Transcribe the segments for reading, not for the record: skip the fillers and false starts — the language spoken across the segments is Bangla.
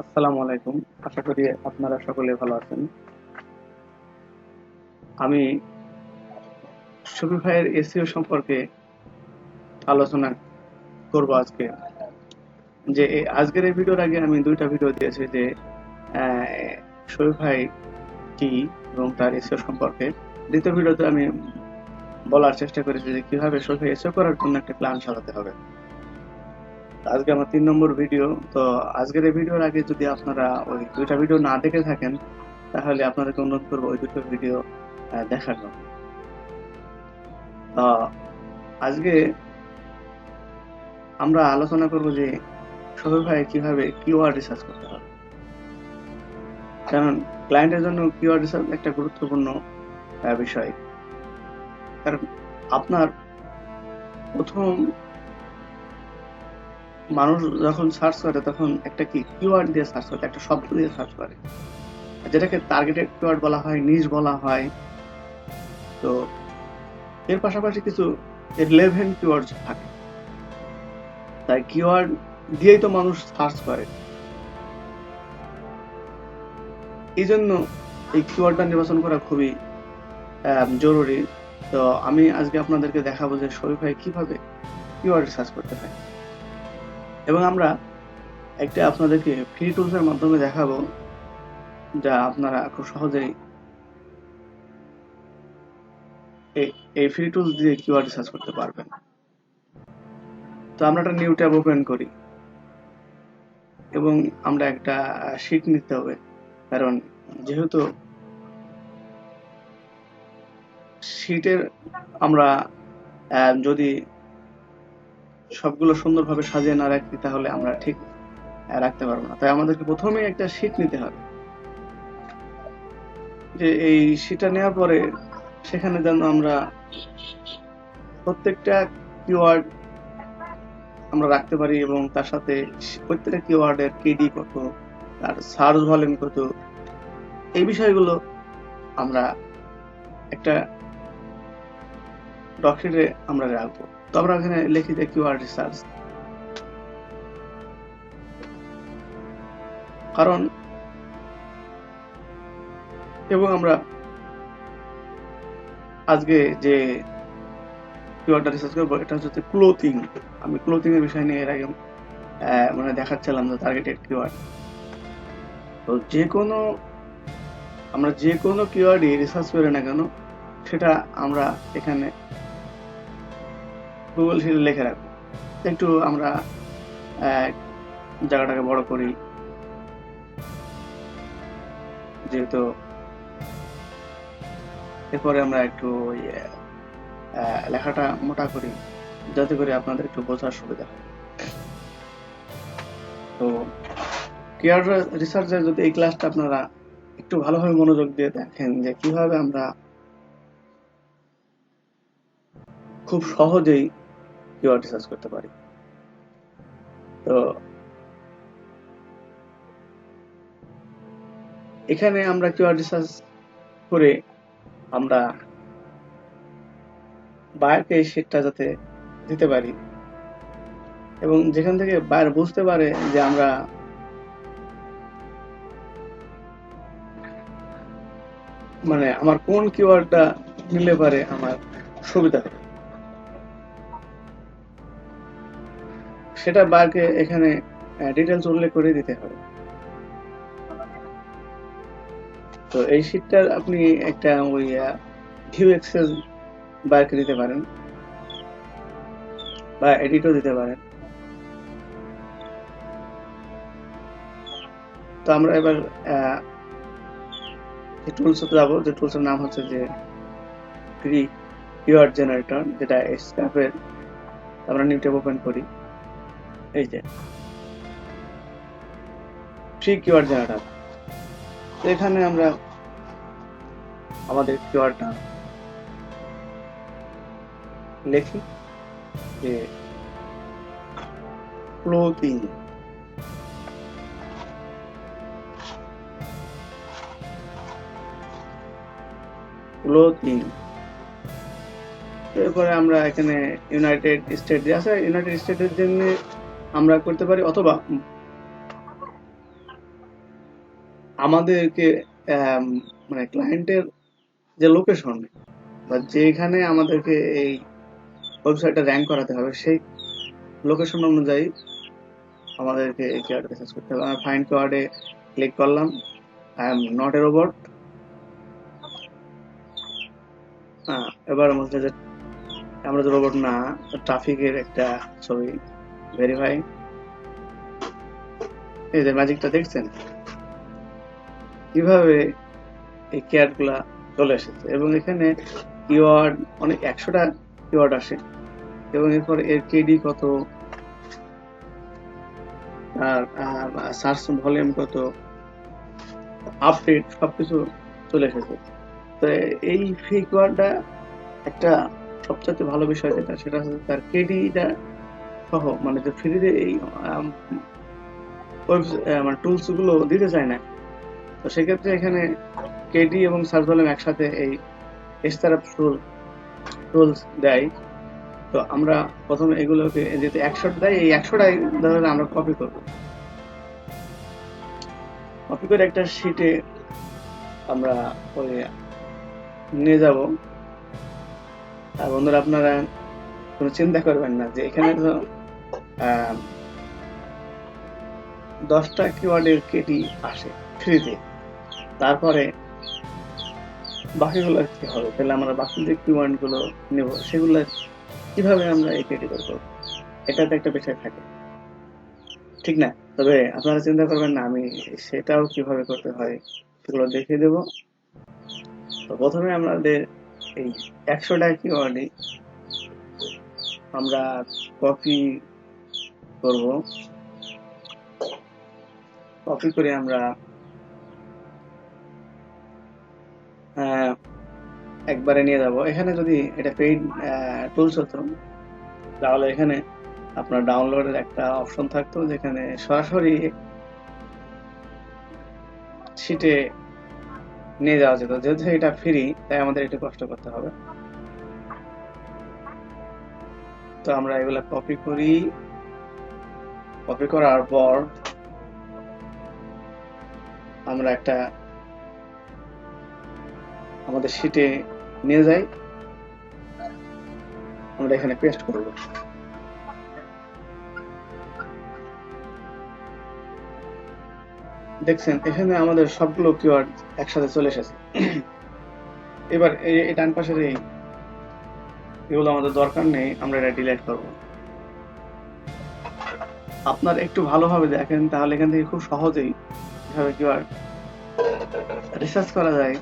আসসালামু আলাইকুম। আশা করি আপনারা সকলে ভালো আছেন। আমি শপিফাই এর এসইও সম্পর্কে আলোচনা করব আজকে। আজকের এই ভিডিওর আগে আমি ২ টা ভিডিও দিয়েছি যে শপিফাই কি এবং তার এসইও সম্পর্কে। ২য় ভিডিওতে আমি বলার চেষ্টা করেছি যে কিভাবে শপিফাই এসইও করার জন্য একটা প্ল্যান সাজাতে হবে। আজকে আমার ৩ নম্বর ভিডিও। তো আজকের এই ভিডিওর আগে যদি আপনারা ওই ২ টা ভিডিও না দেখে থাকেন তাহলে আপনাদেরকে অনুরোধ করব ওই ২ টো ভিডিও দেখার জন্য। আজকে আমরা আলোচনা করব যে শপিফাই কিভাবে কিওয়ার্ড রিসার্চ করতে হবে। কারণ ক্লায়েন্টের জন্য কিওয়ার্ড রিসার্চ একটা গুরুত্বপূর্ণ বিষয়। কারণ আপনার প্রথম মানুষ যখন সার্চ করে তখন একটা কিওয়ার্ড দিয়ে সার্চ করে, একটা শব্দ দিয়ে সার্চ করে, যেটাকে টার্গেটেড কিওয়ার্ড বলা হয়, নিশ বলা হয়। তো এর পাশাপাশি কিছু রিলেভেন্ট কিওয়ার্ড থাকে, তাই কিওয়ার্ড দিয়েই তো মানুষ সার্চ করে। এই জন্য এই কিওয়ার্ডটা নির্বাচন করা খুবই জরুরি। তো আমি আজকে আপনাদেরকে দেখাবো যে শপিফাই কিভাবে কিওয়ার্ড রিসার্চ করতে হয়, এবং আমরা একটা আপনাদেরকে ফ্রি টুলসের মাধ্যমে দেখাবো যা আপনারা খুব সহজেই এই ফ্রি টুলস দিয়ে কিওয়ার্ড রিসার্চ করতে পারবেন। তো আমরা একটা নিউ ট্যাব ওপেন করি এবং আমরা একটা শীট নিতে হবে, কারণ যেহেতু শীটের আমরা যদি সবগুলো সুন্দরভাবে সাজিয়ে না রাখি তাহলে আমরা ঠিক রাখতে পারবো না। তাই আমাদেরকে প্রথমেই একটা শীট নিতে হবে, যে এই শীটটা নেওয়ার পরে সেখানে যেন আমরা প্রত্যেকটা কিওয়ার্ড আমরা রাখতে পারি এবং তার সাথে প্রত্যেকটা কিওয়ার্ডের কেডি কত, তার সার্চ ভলিউম কত, এই বিষয়গুলো আমরা একটা ডকুমেন্টে আমরা রাখবো। তো আমরা এখানে লিখি যে কিওয়ার্ড রিসার্চ, কারণ এবং আমরা আজকে যে কিওয়ার্ডটা রিসার্চ করবো এটা হচ্ছে ক্লোথিং। আমি ক্লোথিং এর বিষয় নিয়ে এর আগে মানে দেখাচ্ছিলাম যে টার্গেটেড কিওয়ার্ড। তো আমরা যে কোনো কিওয়ার্ডই রিসার্চ করি না কেন সেটা আমরা এখানে গুগল শিটে লিখে রাখবো। একটু আমরা জায়গাটাকে বড় করি, যেহেতু এরপরে আমরা একটু লেখাটা মোটা করি যাতে করে আপনাদের একটু বোঝার সুবিধা হয়। তো কিওয়ার্ড রিসার্চের যদি এই ক্লাসটা আপনারা একটু ভালোভাবে মনোযোগ দিয়ে দেখেন যে কিভাবে আমরা খুব সহজেই কিওয়ার্ড রিসার্চ করতে পারি। তো এখানে আমরা কিওয়ার্ড রিসার্চ করে আমরা বায়ারকে এই শীটটা যাতে দিতে পারি এবং যেখান থেকে বায়ার বুঝতে পারে যে আমরা মানে আমার কোন কিওয়ার্ডটা নিলে পারে আমার সুবিধা হবে, সেটা বায়ারকে এখানে ডিটেলস উল্লেখ করে দিতে হবে। তো এই শীটটা আপনি একটা ওই ভিউ এক্সেস বায়ারকে দিতে পারেন বা এডিটও দিতে পারেন। তো আমরা এবার টুলসে যাবো, যে টুলসের নাম হচ্ছে যে ফ্রি কিওয়ার্ড জেনারেটর, যেটা স্ক্যাপের। আমরা নিউ ট্যাব ওপেন করি, এই যে ফ্রি কিওয়ার্ড জেনারেটর। তো এখানে আমরা আমাদের কিওয়ার্ডটা লিখি যে ক্লোথিং। এরপরে আমরা এখানে ইউনাইটেড স্টেট যে আছে, ইউনাইটেড স্টেটের জন্য আমরা করতে পারি, অথবা আমাদেরকে মানে ক্লায়েন্টের যে লোকেশন বা যেখানে আমাদেরকে এই ওয়েবসাইটটা র্যাঙ্ক করাতে হবে সেই লোকেশন অনুযায়ী আমাদেরকে এই কিওয়ার্ড রিসার্চ করতে হবে। আমি ফাইন্ড কিওয়ার্ডে ক্লিক করলাম, I am not a robot. এবার বলছে যে আমরা তো রোবট না, ট্রাফিকের একটা ছবি ভেরিফাই। এই যে ম্যাজিকটা দেখছেন কিভাবে এই কিওয়ার্ড গুলা চলে এসেছে, এবং এখানে কিওয়ার্ড অনেক 100টা কিওয়ার্ড আসে, এবং এরপর এর কেডি কত, আর সার্চ ভলিউম কত, আপডেট সবকিছু চলে এসেছে। তো এই ফ্রি কিওয়ার্ডটা একটা সবচেয়ে ভালো বিষয় যেটা, সেটা হচ্ছে তার কেডিটা সহ, মানে যে ফ্রিতে এই মানে টুলস গুলো দিতে চায় না। তো সেক্ষেত্রে এখানে কেডি এবং সার্চ ভলিউম একসাথে এই এসটারপ টুলস দেয়। তো আমরা প্রথমে এগুলোকে যেহেতু 100 দেয়, এই 100টাই ধরে আমরা কপি করবো। কপি করে একটা শিটে আমরা ওই নিয়ে যাব। আর বন্ধুরা, আপনারা কোনো চিন্তা করবেন না যে এখানে তো 10টা কিওয়ার্ডের কেডি আসে ফ্রিতে, তারপরে বাকিগুলো কি হবে? তাহলে আমরা বাকি যে কিওয়ার্ড গুলো নেব সেগুলো কিভাবে আমরা এই কেডি করবো, এটাতে একটা বিষয় থাকে, ঠিক না? তবে আপনারা চিন্তা করবেন না, আমি সেটাও কিভাবে করতে হয় সেগুলো দেখিয়ে দেব। তো প্রথমে আমাদের এই 100টা কিওয়ার্ডে আমরা কপি করব। কপি করে আমরা একবারে নিয়ে যাব। এখানে যদি এটা পেইড টুলস হতো, তাহলে এখানে আপনার ডাউনলোডের একটা অপশন থাকতো, যেখানে সরাসরি শিটে নিয়ে যাওয়া যেত। যেহেতু এটা ফ্রি, তাই আমাদের একটু কষ্ট করতে হবে। তো আমরা এগুলা কপি করি। কপি করার পর আমরা একটা আমাদের শিটে নিয়ে যাই, আমরা এখানে পেস্ট করব। দেখছেন এখানে আমাদের সবগুলো কিওয়ার্ড একসাথে চলে এসেছে। এবার এই ডান পাশের এগুলো আমাদের দরকার নেই, আমরা এটা ডিলিট করব। আপনার একটু ভালোভাবে দেখেন, তাহলে এখান থেকে খুব সহজেই কিভাবে কিওয়ার্ড রিসার্চ করা যায়,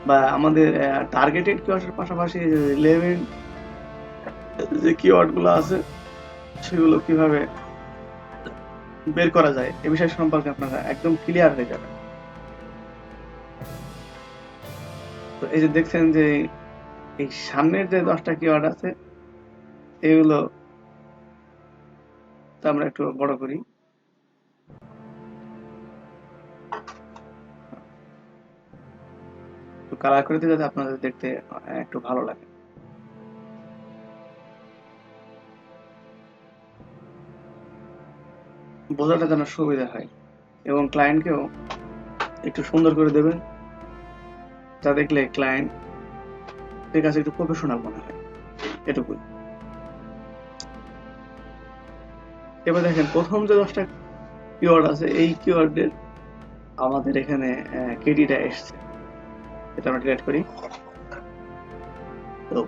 বা আমাদের টার্গেটেড কিওয়ার্ডের পাশাপাশি রিলেভেন্ট যে কিওয়ার্ড গুলো আছে সেগুলো কিভাবে বের করা যায় এ বিষয় সম্পর্কে আপনারা একদম ক্লিয়ার হয়ে যাবেন। তো এই যে দেখছেন যে এই সামনের যে 10টা কিওয়ার্ড আছে, এগুলো তো আমরা একটু বড় করি। একটু কালার করে দিলে যাতে আপনাদের দেখতে একটু ভালো লাগে। বোঝাটা যেন সুবিধা হয়, এবং ক্লায়েন্টকেও একটু সুন্দর করে দেবেন, যা দেখলে ক্লায়েন্টের কাছে একটু প্রফেশনাল মনে হয়, এটুকুই। এবার দেখেন প্রথম যে 10টা কিওয়ার্ড আছে, এই কিওয়ার্ডের আমাদের এখানে কেডিটা এসছে, এটা আমরা ডিলিট করি। তো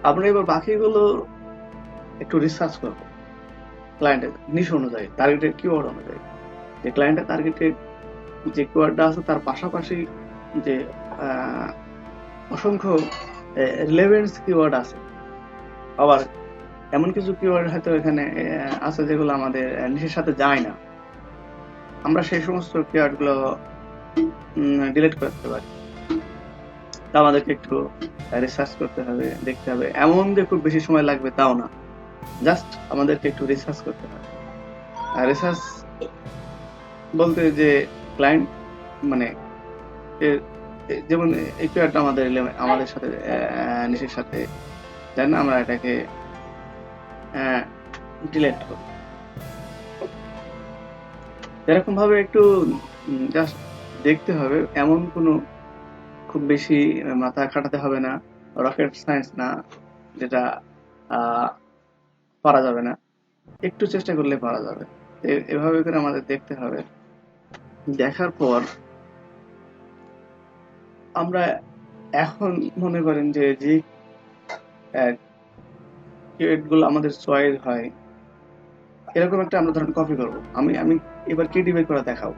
আমরা এবার বাকিগুলো একটু রিসার্চ করবো ক্লায়েন্টের নিশ অনুযায়ী, টার্গেটেড কিওয়ার্ড অনুযায়ী। যে ক্লায়েন্টের টার্গেটেড যে কিওয়ার্ডটা আছে তার পাশাপাশি যে অসংখ্য রিলেভেন্স কিওয়ার্ড আছে, আবার এমন কিছু কিওয়ার্ড হয়তো এখানে আছে যেগুলো আমাদের নিশের সাথে যায় না, আমরা সেই সমস্ত কিওয়ার্ড গুলো ডিলিট করতে পারি। তা আমাদেরকে একটু রিসার্চ করতে হবে, দেখতে হবে। এমন যে খুব বেশি সময় লাগবে তাও না, জাস্ট আমাদেরকে একটু রিসার্চ করতে হবে। আর রিসার্চ বলতে যে ক্লায়েন্ট মানে যেমন এই কিওয়ার্ডটা আমাদের সাথে নিশের সাথে দেন, আমরা এটাকে ডিলিট করব। এরকম ভাবে একটু জাস্ট দেখতে হবে, এমন কোনো খুব বেশি মাথা খাটাতে হবে না, রকেট সায়েন্স না যেটা পারা যাবে না, একটু চেষ্টা করলে পারা যাবে। এভাবে করে আমাদের দেখতে হবে। দেখার পর আমরা এখন মনে করেন যে যে কিওয়ার্ডগুলো আমাদের চয়েস হয়, এরকম একটা আমরা ধরেন কপি করব। আমি আমি এবার কেডি বের করে দেখাবো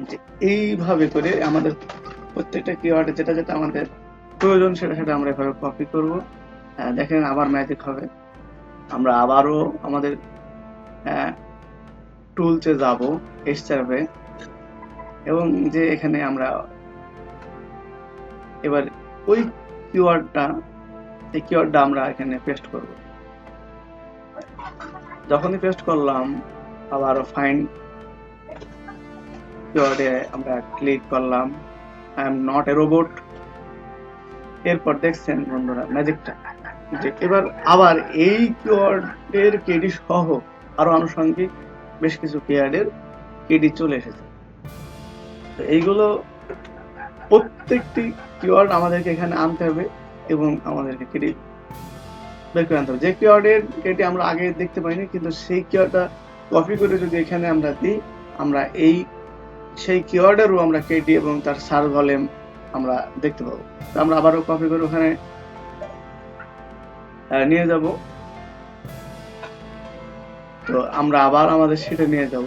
যে এইভাবে করে আমাদের প্রত্যেকটা কিওয়ার্ডে যেটা যেটা আমাদের প্রয়োজন সেটা সেটা আমরা এভাবে কপি করব। দেখেন আবার ম্যাজিক হবে। আমরা আবারও আমাদের টুলসে যাব, এক্সচার্ভে, এবং যে এখানে আমরা এবার ওই কিওয়ার্ডটা এই কিওয়ার্ডটা আমরা এখানে পেস্ট করব। যখনই পেস্ট করলাম আবার ফাইন্ড কিওয়ার্ডে আমরা ক্লিক করলাম, I am not a robot. এরপর দেখছেন বন্ধুরা ম্যাজিকটা, যে এবার আবার এই কিওয়ার্ডের কেডি সহ আরো আনুষঙ্গিক বেশ কিছু কিওয়ার্ডের কেডি চলে এসেছে। তো এইগুলো প্রত্যেকটি কিওয়ার্ড আমাদেরকে এখানে আনতে হবে এবং আমাদেরকে কেডি বের করে আনতে হবে। যে কিওয়ার্ডের কেডি আমরা আগে দেখতে পাইনি, কিন্তু সেই কিওয়ার্ডটা কপি করে যদি এখানে আমরা দিই, আমরা সেই কিওয়ার্ডেরও আমরা কেডি এবং তার সার্চ ভলিউম আমরা দেখতে পাবো। তো আমরা আবারও কপি করে ওখানে নিয়ে যাব। তো আমরা আবার আমাদের শিটে নিয়ে যাব।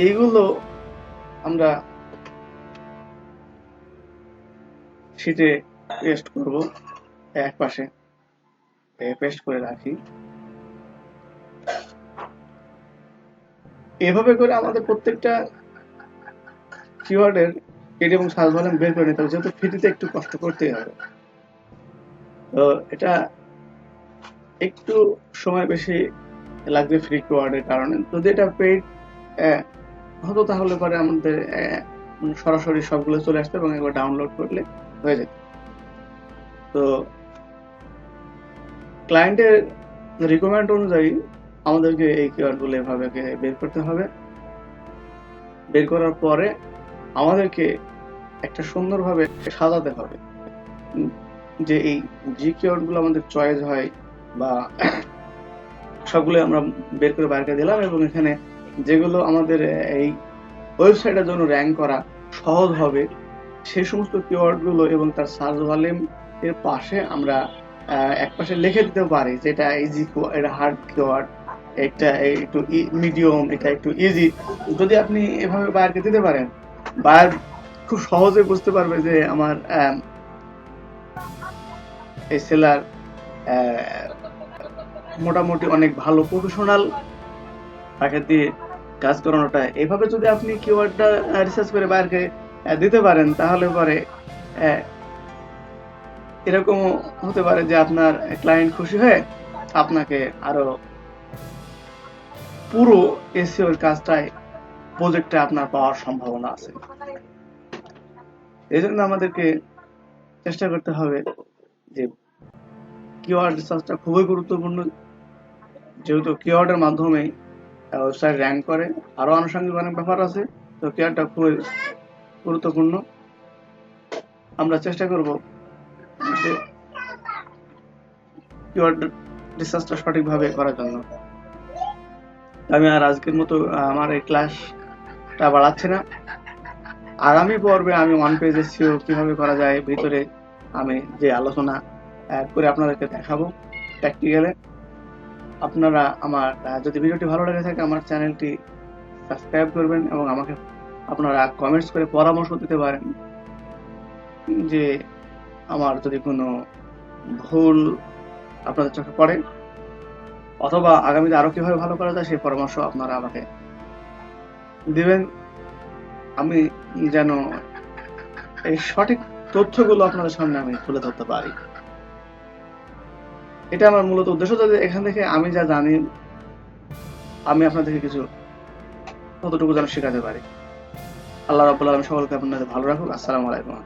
এইগুলো আমরা শিটে পেস্ট করব, এক পাশে পেস্ট করে রাখি। এভাবে করে আমাদের প্রত্যেকটা কিওয়ার্ডের কেডি এবং সার্চ ভলিউম বের করে নিতে হবে, যেহেতু ফ্রিতে একটু কষ্ট করতেই হবে। তো এটা একটু সময় বেশি লাগবে ফ্রি কিওয়ার্ডের কারণে। যদি এটা পেইড হতো তাহলে পরে আমাদের সরাসরি সবগুলো চলে আসতো এবং একবার ডাউনলোড করলে হয়ে যেত। তো ক্লায়েন্টের রিকোয়ারমেন্ট অনুযায়ী আমাদেরকে এই কিওয়ার্ডগুলো এভাবে বের করতে হবে। বের করার পরে আমাদেরকে একটা সুন্দরভাবে সাজাতে হবে, যে এই যে কিওয়ার্ডগুলো আমাদের চয়েস হয় বা সবগুলো আমরা বের করে বাইরে দিলাম, এবং এখানে যেগুলো আমাদের এই ওয়েবসাইটের জন্য র্যাঙ্ক করা সহজ হবে সেই সমস্ত কিওয়ার্ডগুলো এবং তার সার্চ ভলিউম এর পাশে আমরা এক পাশে লিখে দিতে পারি, যেটা ইজি, এটা হার্ড কিওয়ার্ড, এটা একটু মিডিয়াম, এটা একটু ইজি। যদি আপনি এভাবে বায়ারকে দিতে পারেন, বায়ার খুব সহজে বুঝতে পারবে যে আমার এই সেলার মোটামুটি অনেক ভালো প্রফেশনাল, তাকে দিয়ে কাজ করানোটা। এভাবে যদি আপনি কিওয়ার্ডটা রিসার্চ করে বায়ারকে দিতে পারেন, তাহলে পরে এরকম হতে পারে যে আপনার ক্লায়েন্ট খুশি হয়ে আপনাকে আরো পুরো এসইও এর কাজটাই প্রজেক্টে আপনার পাওয়ার সম্ভাবনা আছে। এই জন্য আমাদেরকে চেষ্টা করতে হবে যে কিওয়ার্ড রিসার্চটা খুবই গুরুত্বপূর্ণ, যেহেতু কিওয়ার্ডের মাধ্যমে ওয়েবসাইট র্যাঙ্ক করে। আরো আনুষঙ্গিক অনেক ব্যাপার আছে, তো কিওয়ার্ডটা খুবই গুরুত্বপূর্ণ। আমরা চেষ্টা করব যে কিওয়ার্ড রিসার্চটা সঠিকভাবে করার জন্য। আমি আর আজকের মতো আমার এই ক্লাসটা বাড়াচ্ছি না। আগামী পর্বে আমি ওয়ান পেজ এসইও কিভাবে করা যায় ভিতরে আমি যে আলোচনা করে আপনাদেরকে দেখাবো প্র্যাকটিক্যালে। আপনারা আমার যদি ভিডিওটি ভালো লেগে থাকে আমার চ্যানেলটি সাবস্ক্রাইব করবেন এবং আমাকে আপনারা কমেন্টস করে পরামর্শ দিতে পারেন যে আমার যদি কোনো ভুল আপনাদের চোখে পড়ে, অথবা আগামীতে আরো কিভাবে ভালো করা যায় সেই পরামর্শ আপনারা আমাকে দিবেন, আমি যেন এই সঠিক তথ্যগুলো আপনাদের সামনে আমি তুলে ধরতে পারি। এটা আমার মূলত উদ্দেশ্য, যে এখান থেকে আমি যা জানি আমি আপনাদেরকে কিছু কতটুকু যেন শেখাতে পারি। আল্লাহ রাব্বুল আলামিন সকলকে আপনাদের ভালো রাখুক। আসসালামু আলাইকুম।